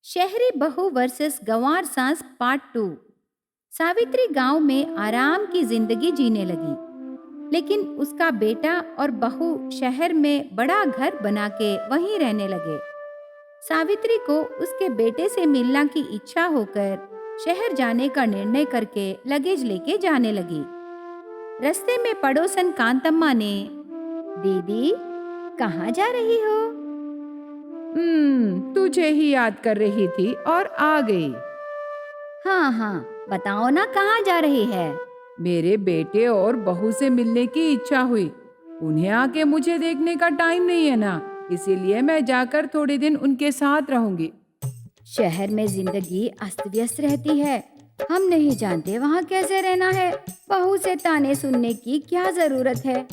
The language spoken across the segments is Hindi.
शहरी बहू वर्सेस गंवार सास पार्ट टू। सावित्री गांव में आराम की जिंदगी जीने लगी, लेकिन उसका बेटा और बहू शहर में बड़ा घर बना के वहीं रहने लगे। सावित्री को उसके बेटे से मिलना की इच्छा होकर शहर जाने का निर्णय करके लगेज लेके जाने लगी। रास्ते में पड़ोसन कांतम्मा ने, दीदी कहाँ जा रही हो? तुझे ही याद कर रही थी और आ गई। हाँ हाँ, बताओ ना कहाँ जा रही है? मेरे बेटे और बहू से मिलने की इच्छा हुई। उन्हें आके मुझे देखने का टाइम नहीं है ना, इसीलिए मैं जाकर थोड़े दिन उनके साथ रहूंगी। शहर में जिंदगी अस्त व्यस्त रहती है, हम नहीं जानते वहाँ कैसे रहना है। बहू से ताने सुनने की क्या जरूरत है?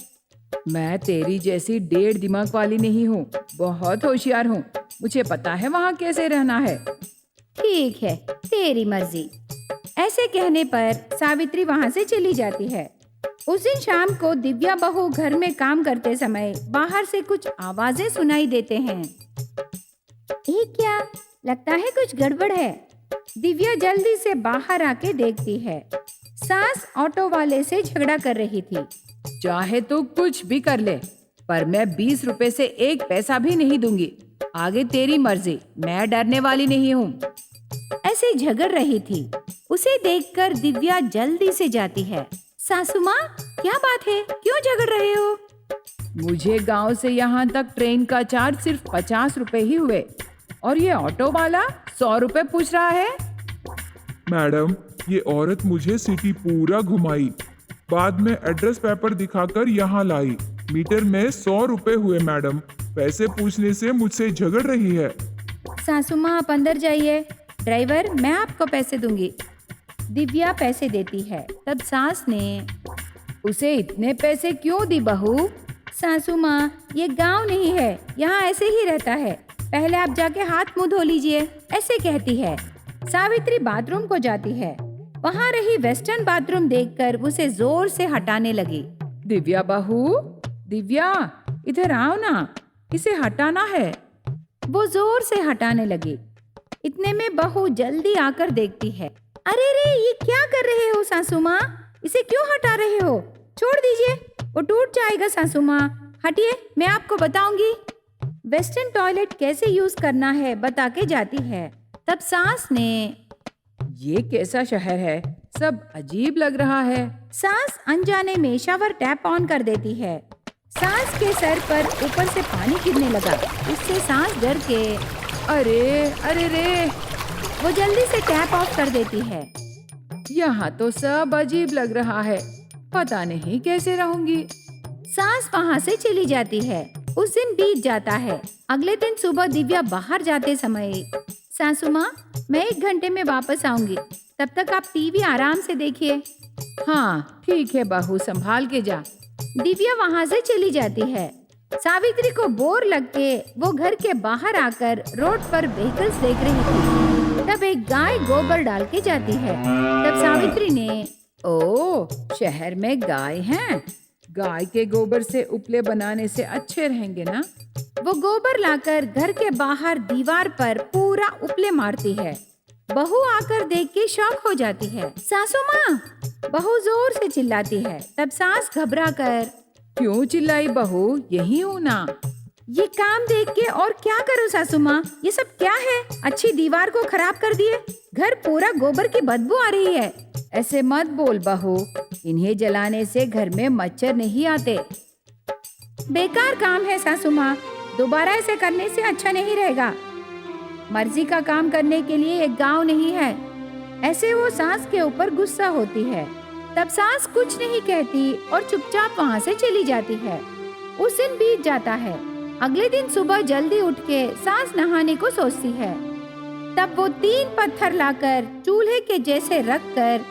मैं तेरी जैसी डेढ़ दिमाग वाली नहीं हूँ, बहुत होशियार हूँ। मुझे पता है वहाँ कैसे रहना है। ठीक है, तेरी मर्जी। ऐसे कहने पर सावित्री वहाँ से चली जाती है। उस दिन शाम को दिव्या बहू घर में काम करते समय बाहर से कुछ आवाजें सुनाई देते हैं। ये क्या? लगता है कुछ गड़बड़ है। दिव्या जल्दी से बाहर आके देखती है। सास ऑटो वाले से झगड़ा कर रही थी। चाहे तो कुछ भी कर ले, पर मैं 20 रुपए से एक पैसा भी नहीं दूंगी। आगे तेरी मर्जी, मैं डरने वाली नहीं हूँ। ऐसे झगड़ रही थी। उसे देखकर दिव्या जल्दी से जाती है। सासू माँ, क्या बात है, क्यों झगड़ रहे हो? मुझे गांव से यहाँ तक ट्रेन का चार्ज सिर्फ 50 रुपए ही हुए और ये ऑटो वाला 100 रुपए पूछ रहा है। मैडम, ये औरत मुझे सिटी पूरा घुमाई, बाद में एड्रेस पेपर दिखाकर यहाँ लाई। मीटर में 100 रुपए हुए मैडम। पैसे पूछने से मुझसे झगड़ रही है। सासू माँ, आप अंदर जाइए। ड्राइवर, मैं आपको पैसे दूंगी। दिव्या पैसे देती है। तब सास ने, उसे इतने पैसे क्यों दी बहू? सासू माँ, ये गांव नहीं है, यहाँ ऐसे ही रहता है। पहले आप जाके हाथ मुंह धो लीजिए, ऐसे कहती है। सावित्री बाथरूम को जाती है। वहाँ रही वेस्टर्न बाथरूम देखकर उसे जोर से हटाने लगी। दिव्या बहू, दिव्या इधर आओ ना, इसे हटाना है। वो जोर से हटाने लगी। इतने में बहू जल्दी आकर देखती है। अरे रे, ये क्या कर रहे हो सासू माँ? इसे क्यों हटा रहे हो? छोड़ दीजिए, वो टूट जाएगा। सासू माँ हटिए, मैं आपको बताऊंगी। वेस्टर्न टॉयलेट कैसे यूज करना है बता के जाती है। तब सास ने, ये कैसा शहर है, सब अजीब लग रहा है। सास अनजाने में शावर टैप ऑन कर देती है। सास के सर पर ऊपर से पानी गिरने लगा। इससे सास डर के, अरे अरे रे, वो जल्दी से टैप ऑफ कर देती है। यहाँ तो सब अजीब लग रहा है, पता नहीं कैसे रहूंगी। सास वहाँ से चली जाती है। उस दिन बीत जाता है। अगले दिन सुबह दिव्या बाहर जाते समय, सासू माँ, मैं 1 घंटे में वापस आऊंगी, तब तक आप टीवी आराम से देखिए। हाँ ठीक है बहू, संभाल के जा। दिव्या वहाँ से चली जाती है। सावित्री को बोर लग के वो घर के बाहर आकर रोड पर व्हीकल्स देख रही थी। तब एक गाय गोबर डाल के जाती है। तब सावित्री ने, ओ, शहर में गाय हैं। गाय के गोबर से उपले बनाने से अच्छे रहेंगे ना। वो गोबर लाकर घर के बाहर दीवार पर पूरा उपले मारती है। बहू आकर देख के शॉक हो जाती है। सासू माँ, बहू जोर से चिल्लाती है। तब सास घबरा कर, क्यों चिल्लाई बहू, यही हूँ ना। ये काम देख के और क्या करूँ सासू माँ, ये सब क्या है? अच्छी दीवार को खराब कर दिए, घर पूरा गोबर की बदबू आ रही है। ऐसे मत बोल बहू, इन्हें जलाने से घर में मच्छर नहीं आते। बेकार काम है सासू माँ, दोबारा ऐसे करने से अच्छा नहीं रहेगा। मर्जी का काम करने के लिए एक गांव नहीं है। ऐसे वो सास के ऊपर गुस्सा होती है। तब सास कुछ नहीं कहती और चुपचाप वहाँ से चली जाती है। उस दिन बीत जाता है। अगले दिन सुबह जल्दी उठ के सास नहाने को सोचती है। तब वो 3 पत्थर लाकर चूल्हे के जैसे रख कर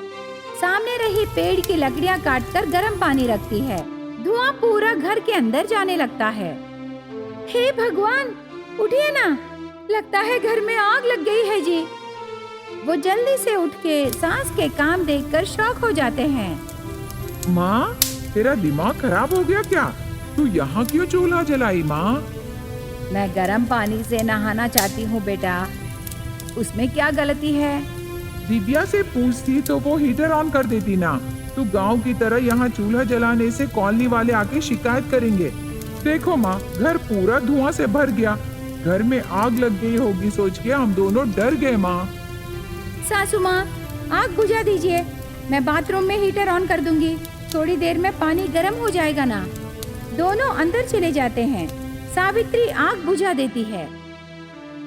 सामने रही पेड़ की लकड़ियाँ काटकर गर्म पानी रखती है। धुआं पूरा घर के अंदर जाने लगता है। हे भगवान, उठिए ना, लगता है घर में आग लग गई है जी। वो जल्दी से उठ के सास के काम देखकर शॉक हो जाते हैं। माँ, तेरा दिमाग खराब हो गया क्या? तू यहाँ क्यों चूल्हा जलाई माँ? मैं गर्म पानी से नहाना चाहती हूँ बेटा। उसमें क्या गलती है? दिव्या से पूछती तो वो हीटर ऑन कर देती ना। तो गांव की तरह यहाँ चूल्हा जलाने से कॉलोनी वाले आके शिकायत करेंगे। देखो माँ, घर पूरा धुआं से भर गया। घर में आग लग गई होगी सोच के हम दोनों डर गए माँ। सासू माँ, आग बुझा दीजिए, मैं बाथरूम में हीटर ऑन कर दूंगी। थोड़ी देर में पानी गर्म हो जाएगा ना। दोनों अंदर चले जाते हैं। सावित्री आग बुझा देती है।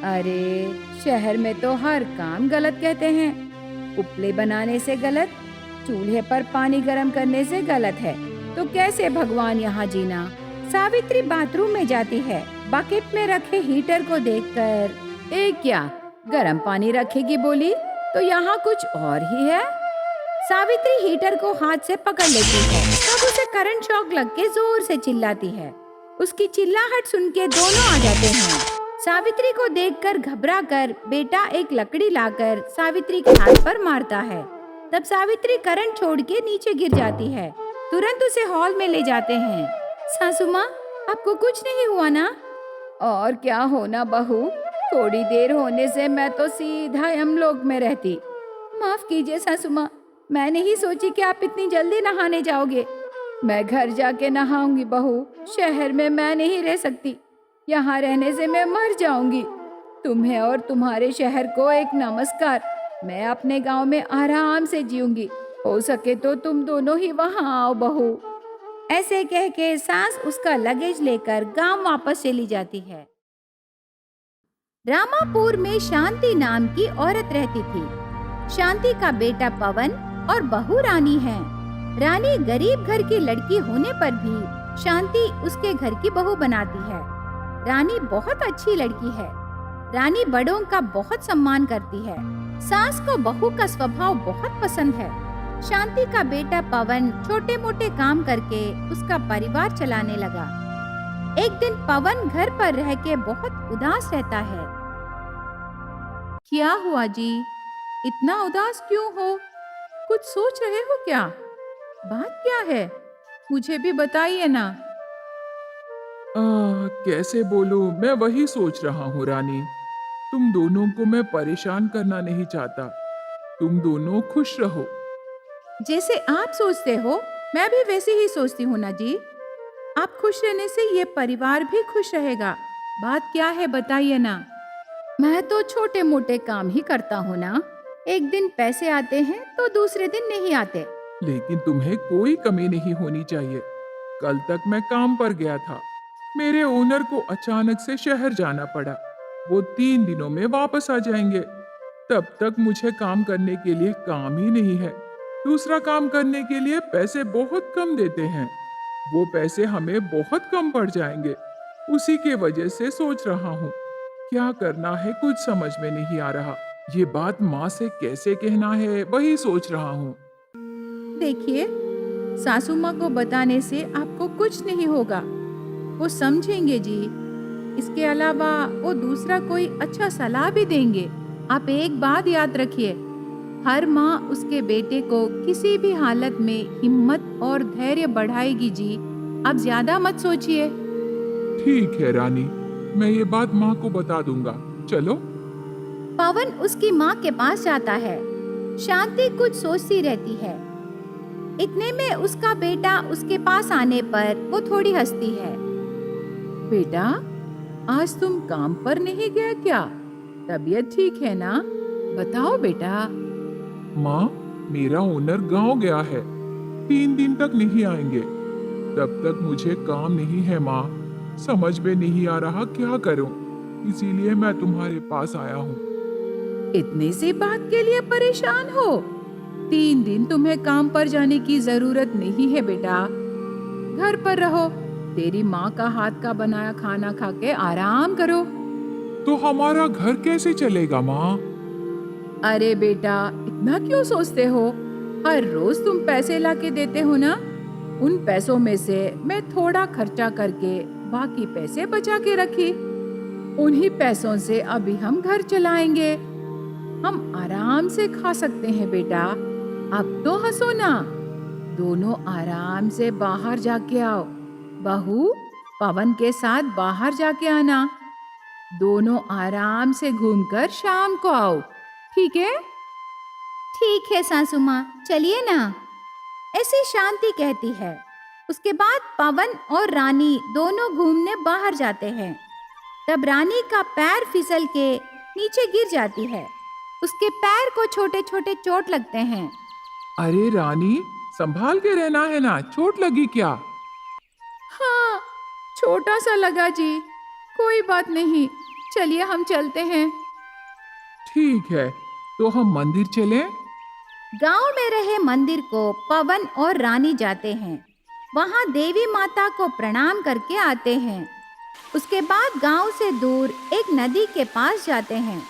अरे, शहर में तो हर काम गलत कहते हैं। उपले बनाने से गलत, चूल्हे पर पानी गर्म करने से गलत है, तो कैसे भगवान यहाँ जीना। सावित्री बाथरूम में जाती है। बकेट में रखे हीटर को देखकर, क्या गर्म पानी रखेगी बोली, तो यहाँ कुछ और ही है। सावित्री हीटर को हाथ से पकड़ लेती है। तब उसे करंट शॉक लग के जोर से चिल्लाती है। उसकी चिल्लाहट सुन के दोनों आ जाते हैं। सावित्री को देखकर घबरा कर बेटा एक लकड़ी लाकर सावित्री के हाथ पर मारता है। तब सावित्री करंट छोड़ के नीचे गिर जाती है। तुरंत उसे हॉल में ले जाते हैं। सासू माँ, आपको कुछ नहीं हुआ ना? और क्या होना बहू, थोड़ी देर होने से मैं तो सीधा यमलोक में रहती। माफ कीजिए सासू माँ, मैं नहीं सोची कि आप इतनी जल्दी नहाने जाओगे। मैं घर जाके नहाऊंगी बहू, शहर में मैं नहीं रह सकती। यहाँ रहने से मैं मर जाऊंगी। तुम्हें और तुम्हारे शहर को एक नमस्कार। मैं अपने गांव में आराम से जीऊंगी। हो सके तो तुम दोनों ही वहाँ आओ बहू। ऐसे कह के सास उसका लगेज लेकर गांव वापस चली जाती है। रामापुर में शांति नाम की औरत रहती थी। शांति का बेटा पवन और बहू रानी है। रानी गरीब घर की लड़की होने पर भी शांति उसके घर की बहू बनाती है। रानी बहुत अच्छी लड़की है। रानी बड़ों का बहुत सम्मान करती है। सास को बहू का स्वभाव बहुत पसंद है। शांति का बेटा पवन छोटे मोटे काम करके उसका परिवार चलाने लगा। एक दिन पवन घर पर रह के बहुत उदास रहता है। क्या हुआ जी, इतना उदास क्यों हो? कुछ सोच रहे हो क्या? बात क्या है, मुझे भी बताइए ना। कैसे बोलूं, मैं वही सोच रहा हूँ रानी। तुम दोनों को मैं परेशान करना नहीं चाहता। तुम दोनों खुश रहो। जैसे आप सोचते हो मैं भी वैसे ही सोचती हूँ ना जी। आप खुश रहने से ये परिवार भी खुश रहेगा। बात क्या है बताइए ना। मैं तो छोटे मोटे काम ही करता हूँ ना। एक दिन पैसे आते हैं तो दूसरे दिन नहीं आते। लेकिन तुम्हें कोई कमी नहीं होनी चाहिए। कल तक मैं काम पर गया था। मेरे ओनर को अचानक से शहर जाना पड़ा। वो 3 दिनों में वापस आ जाएंगे। तब तक मुझे काम करने के लिए काम ही नहीं है। दूसरा काम करने के लिए पैसे बहुत कम देते हैं। वो पैसे हमें बहुत कम पड़ जाएंगे। उसी के वजह से सोच रहा हूँ क्या करना है, कुछ समझ में नहीं आ रहा। ये बात माँ से कैसे कहना है, वही सोच रहा हूँ। देखिए, सासू माँ को बताने से आपको कुछ नहीं होगा। वो समझेंगे जी। इसके अलावा वो दूसरा कोई अच्छा सलाह भी देंगे। आप एक बात याद रखिए, हर माँ उसके बेटे को किसी भी हालत में हिम्मत और धैर्य बढ़ाएगी जी। आप ज्यादा मत सोचिए। ठीक है रानी, मैं ये बात माँ को बता दूंगा। चलो। पवन उसकी माँ के पास जाता है। शांति कुछ सोचती रहती है। इतने में उसका बेटा उसके पास आने पर वो थोड़ी हंसती है। बेटा, आज तुम काम पर नहीं गया क्या? तबीयत ठीक है ना? बताओ बेटा। माँ, मेरा ओनर गांव गया है। 3 दिन तक नहीं आएंगे। तब तक मुझे काम नहीं है माँ। समझ में नहीं आ रहा क्या करूं। इसीलिए मैं तुम्हारे पास आया हूँ। इतनी सी बात के लिए परेशान हो? 3 दिन तुम्हें काम पर जाने की जरूरत नहीं है बेटा। घर पर रहो, तेरी माँ का हाथ का बनाया खाना खा के आराम करो। तो हमारा घर कैसे चलेगा माँ? अरे बेटा, इतना क्यों सोचते हो? हर रोज तुम पैसे लाके देते हो ना। उन पैसों में से मैं थोड़ा खर्चा करके बाकी पैसे बचा के रखी। उन्हीं पैसों से अभी हम घर चलाएंगे। हम आराम से खा सकते हैं बेटा। अब तो हंसो ना। दोनों आराम से बाहर जाके आओ। बहू, पवन के साथ बाहर जाके आना। दोनों आराम से घूमकर शाम को आओ, ठीक है? ठीक है सासू माँ, चलिए ना। ऐसे शांति कहती है। उसके बाद पवन और रानी दोनों घूमने बाहर जाते हैं। तब रानी का पैर फिसल के नीचे गिर जाती है। उसके पैर को छोटे छोटे चोट लगते हैं। अरे रानी, संभाल के रहना है ना, चोट लगी क्या? हाँ, छोटा सा लगा जी, कोई बात नहीं, चलिए हम चलते हैं। ठीक है, तो हम मंदिर चलें? गांव में रहे मंदिर को पवन और रानी जाते हैं। वहां देवी माता को प्रणाम करके आते हैं। उसके बाद गांव से दूर एक नदी के पास जाते हैं।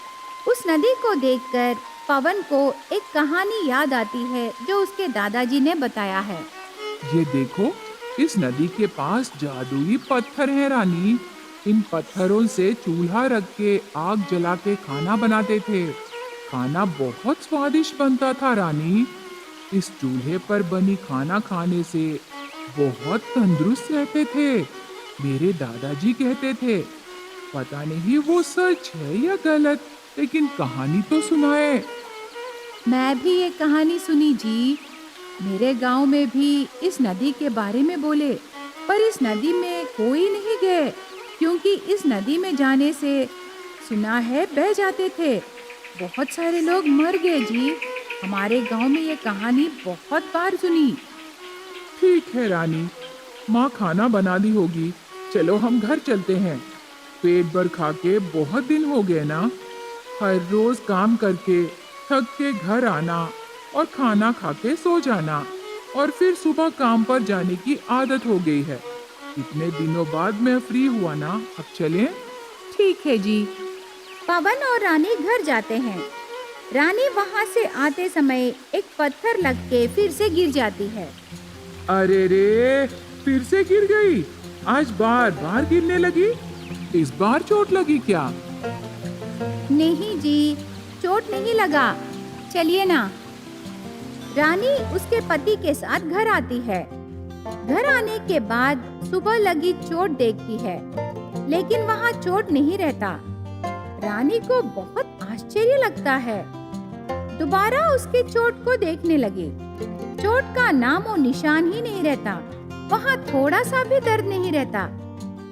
उस नदी को देखकर पवन को एक कहानी याद आती है जो उसके दादाजी ने बताया है। ये देखो, इस नदी के पास जादुई पत्थर हैं रानी। इन पत्थरों से चूल्हा रख के आग जला के खाना बनाते थे। खाना बहुत स्वादिष्ट बनता था रानी। इस चूल्हे पर बनी खाना खाने से बहुत तंदुरुस्त रहते थे। मेरे दादाजी कहते थे। पता नहीं वो सच है या गलत, लेकिन कहानी तो सुनाए। मैं भी ये कहानी सुनी जी। मेरे गांव में भी इस नदी के बारे में बोले, पर इस नदी में कोई नहीं गए, क्योंकि इस नदी में जाने से सुना है बह जाते थे। बहुत सारे लोग मर गए जी। हमारे गांव में ये कहानी बहुत बार सुनी। ठीक है रानी, माँ खाना बना दी होगी। चलो हम घर चलते हैं। पेट भर खा के बहुत दिन हो गए ना। हर रोज काम करके थक के घर आना और खाना खा के सो जाना और फिर सुबह काम पर जाने की आदत हो गई है। इतने दिनों बाद मैं फ्री हुआ ना, अब चलें? ठीक है जी। पवन और रानी घर जाते हैं। रानी वहां से आते समय एक पत्थर लग के फिर से गिर जाती है। अरे रे, फिर से गिर गई। आज बार बार गिरने लगी। इस बार चोट लगी क्या? नहीं जी, चोट नहीं लगा। चलिए ना। रानी उसके पति के साथ घर आती है। घर आने के बाद सुबह लगी चोट देखती है, लेकिन वहाँ चोट नहीं रहता। रानी को बहुत आश्चर्य लगता है। दोबारा उसके चोट को देखने लगी। चोट का नामो निशान ही नहीं रहता। वहाँ थोड़ा सा भी दर्द नहीं रहता।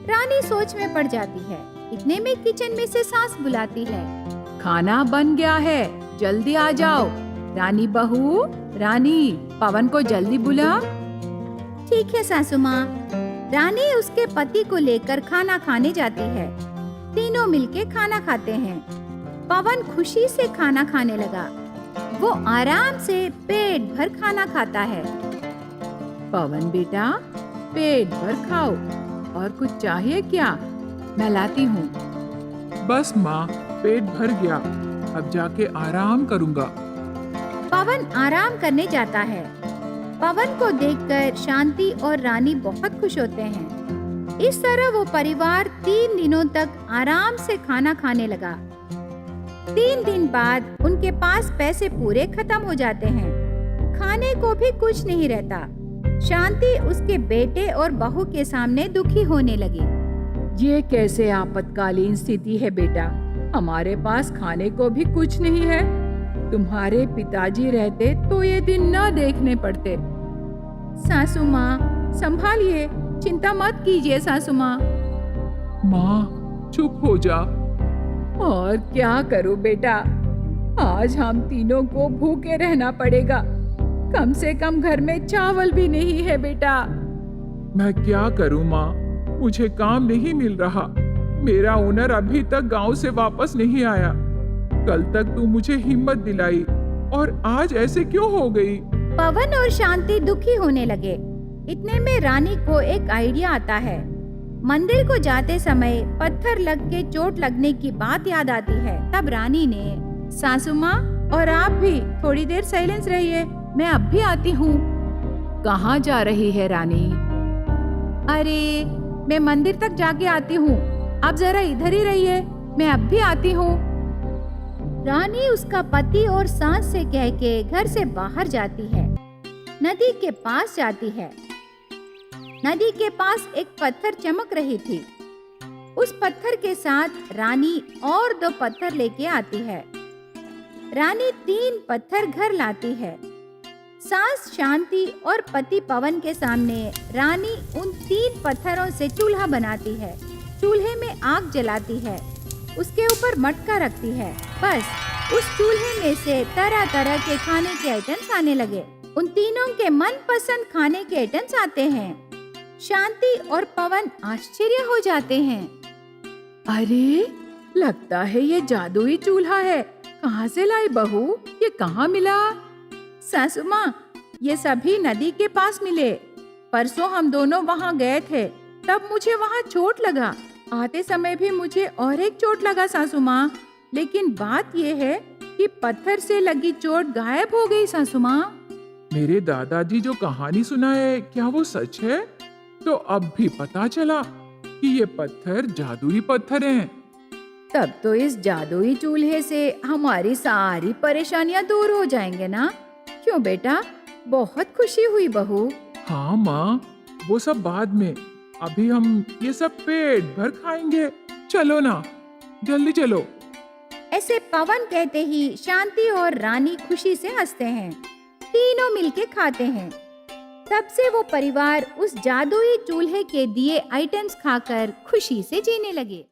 रानी सोच में पड़ जाती है। इतने में किचन में से सास बुलाती है। खाना बन गया है, जल्दी आ जाओ। रानी बहू, रानी, पवन को जल्दी बुला। ठीक है सासू माँ। रानी उसके पति को लेकर खाना खाने जाती है। तीनों मिलके खाना खाते हैं। पवन खुशी से खाना खाने लगा। वो आराम से पेट भर खाना खाता है। पवन बेटा, पेट भर खाओ। और कुछ चाहिए क्या? मैं लाती हूँ। बस माँ, पेट भर गया। अब जाके आराम करूँगा। पवन आराम करने जाता है। पवन को देखकर शांति और रानी बहुत खुश होते हैं। इस तरह वो परिवार 3 दिनों तक आराम से खाना खाने लगा। 3 दिन बाद उनके पास पैसे पूरे खत्म हो जाते हैं। खाने को भी कुछ नहीं रहता। शांति उसके बेटे और बहू के सामने दुखी होने लगी। ये कैसे आपातकालीन स्थिति है बेटा? हमारे पास खाने को भी कुछ नहीं है। तुम्हारे पिताजी रहते तो ये दिन न देखने पड़ते। सासू माँ, संभालिए, चिंता मत कीजिए सासू माँ। माँ, चुप हो जा। और क्या करूं बेटा, आज हम तीनों को भूखे रहना पड़ेगा। कम से कम घर में चावल भी नहीं है बेटा। मैं क्या करूं माँ, मुझे काम नहीं मिल रहा। मेरा ओनर अभी तक गांव से वापस नहीं आया। कल तक तू मुझे हिम्मत दिलाई और आज ऐसे क्यों हो गई? पवन और शांति दुखी होने लगे। इतने में रानी को एक आइडिया आता है। मंदिर को जाते समय पत्थर लग के चोट लगने की बात याद आती है। तब रानी ने, सासू माँ और आप भी थोड़ी देर साइलेंस रहिए, मैं अब भी आती हूँ। कहाँ जा रही है रानी? अरे, मैं मंदिर तक जाके आती हूँ, आप जरा इधर ही रहिए, मैं अब भी आती हूँ। रानी उसका पति और सास से कह के घर से बाहर जाती है। नदी के पास जाती है। नदी के पास एक पत्थर चमक रही थी। उस पत्थर के साथ रानी और 2 पत्थर लेके आती है। रानी 3 पत्थर घर लाती है। सास शांति और पति पवन के सामने रानी उन 3 पत्थरों से चूल्हा बनाती है। चूल्हे में आग जलाती है, उसके ऊपर मटका रखती है। बस उस चूल्हे में से तरह तरह के खाने के आइटम्स आने लगे। उन तीनों के मनपसंद खाने के आइटम्स आते हैं। शांति और पवन आश्चर्य हो जाते हैं। अरे, लगता है ये जादुई चूल्हा है। कहाँ से लाई बहू? ये कहाँ मिला? सासू माँ, ये सभी नदी के पास मिले। परसों हम दोनों वहाँ गए थे, तब मुझे वहाँ चोट लगा। आते समय भी मुझे और एक चोट लगा सासू माँ, लेकिन बात ये है कि पत्थर से लगी चोट गायब हो गई सासू माँ। मेरे दादाजी जो कहानी सुनाए, क्या वो सच है? तो अब भी पता चला कि ये पत्थर जादुई पत्थर हैं। तब तो इस जादुई चूल्हे से हमारी सारी परेशानियाँ दूर हो जाएंगे ना? क्यों बेटा, बहुत खुशी हुई बहू। हाँ माँ, वो सब बाद में। अभी हम ये सब पेट भर खाएंगे। चलो ना, जल्दी चलो। ऐसे पवन कहते ही शांति और रानी खुशी से हंसते हैं। तीनों मिलके खाते हैं। तब से वो परिवार उस जादुई चूल्हे के दिए आइटम्स खाकर खुशी से जीने लगे।